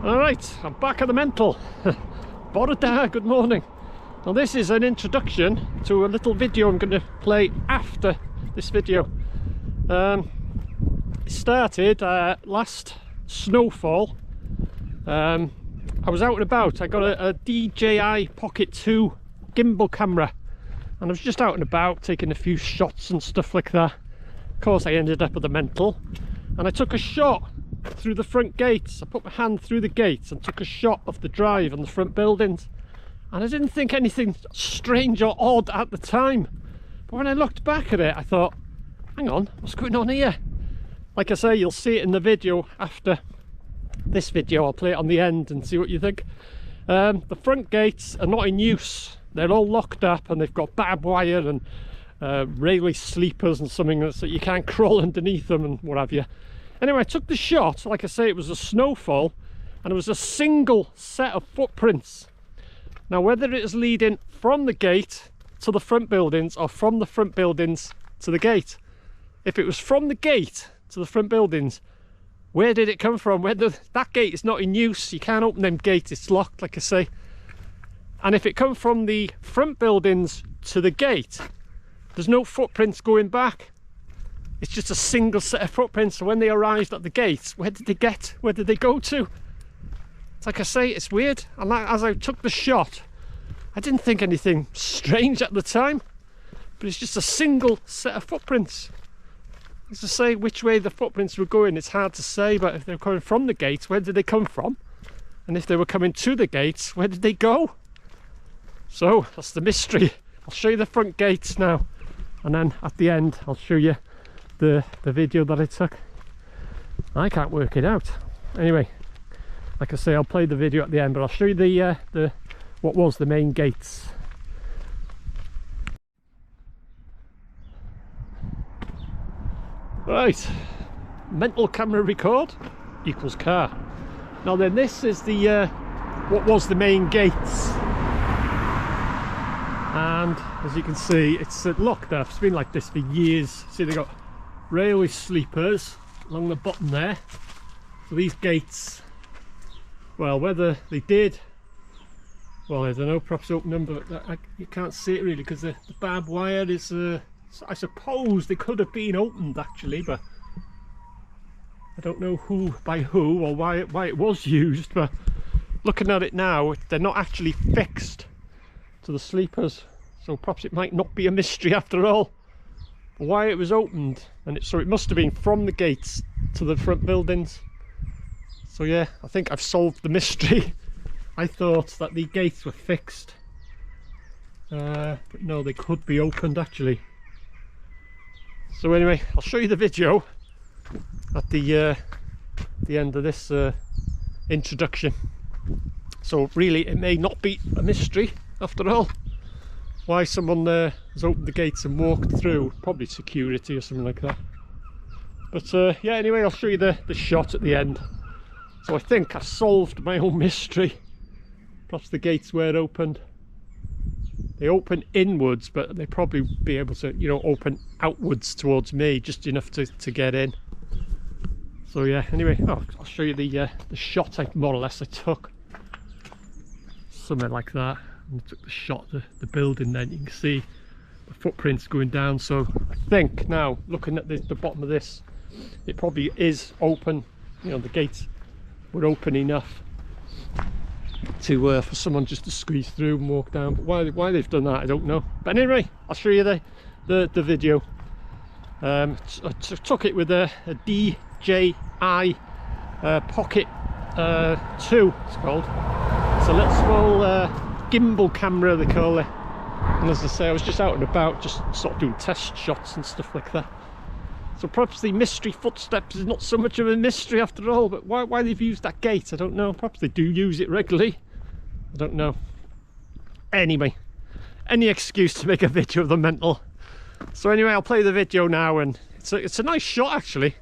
Alright, I'm back at the mental. Borada, good morning. Now this is an introduction to a little video I'm going to play after this video. It started last snowfall. I was out and about. I got a DJI Pocket 2 gimbal camera and I was just out and about taking a few shots and stuff like that. Of course I ended up at the mental and I took a shot through the front gates. I put my hand through the gates and took a shot of the drive and the front buildings, and I didn't think anything strange or odd at the time, but when I looked back at it I thought, hang on, what's going on here? Like I say, you'll see it in the video after this video. I'll play it on the end and see what you think. The front gates are not in use. They're all locked up and they've got barbed wire and railway sleepers and something so you can't crawl underneath them and what have you. Anyway, I took the shot. Like I say, it was a snowfall and it was a single set of footprints. Now whether it is leading from the gate to the front buildings or from the front buildings to the gate, if it was from the gate to the front buildings, where did it come from? Whether that gate is not in use, you can't open them gates, it's locked like I say. And if it come from the front buildings to the gate, there's no footprints going back. It's just a single set of footprints. So when they arrived at the gate, where did they get? Where did they go to? It's like I say, it's weird. And as I took the shot, I didn't think anything strange at the time, but it's just a single set of footprints. As I say, which way the footprints were going, it's hard to say, but if they're coming from the gates, where did they come from? And if they were coming to the gates, where did they go? So that's the mystery. I'll show you the front gates now, and then at the end I'll show you the video that I took. I can't work it out. Anyway, like I say, I'll play the video at the end, but I'll show you the what was the main gates. Right, mental camera record equals car. Now then, this is the what was the main gates, and as you can see, it's locked up. It's been like this for years. See, they got railway sleepers along the bottom there. So these gates, well, whether they did, well, I don't know, perhaps open them, but you can't see it really because the barbed wire is I suppose they could have been opened actually, but I don't know who by who or why it was used. But looking at it now, they're not actually fixed to the sleepers, so perhaps it might not be a mystery after all why it was opened. And so it must have been from the gates to the front buildings. So yeah, I think I've solved the mystery. I thought that the gates were fixed, but no, they could be opened actually. So anyway, I'll show you the video at the end of this introduction. So really, it may not be a mystery after all why someone has opened the gates and walked through. Probably security or something like that. But yeah, anyway, I'll show you the shot at the end. So I think I've solved my own mystery. Perhaps the gates were opened. They open inwards, but they probably be able to, you know, open outwards towards me, just enough to get in. So yeah, anyway, I'll show you the shot more or less I took. Something like that. And I took the shot of the building, then you can see the footprints going down. So I think now, looking at the bottom of this, it probably is open. You know, the gates were open enough to for someone just to squeeze through and walk down. But why they've done that, I don't know. But anyway, I'll show you the video. I took it with a DJI Pocket 2, it's called. It's a little small gimbal camera, they call it. And as I say, I was just out and about, just sort of doing test shots and stuff like that. So perhaps the mystery footsteps is not so much of a mystery after all, but why they've used that gate, I don't know. Perhaps they do use it regularly, I don't know. Anyway, any excuse to make a video of the mental. So anyway, I'll play the video now, and it's a nice shot actually.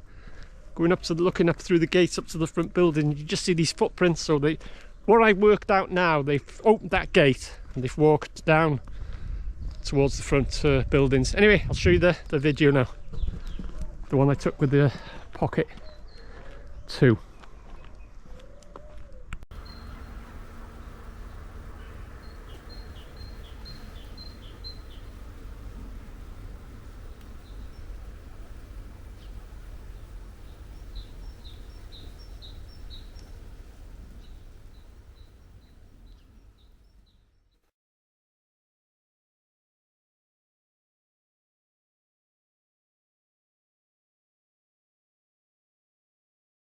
Going up to looking up through the gates up to the front building, you just see these footprints. So what I worked out now, they've opened that gate and they've walked down towards the front buildings. Anyway, I'll show you the video now. The one I took with the Pocket 2.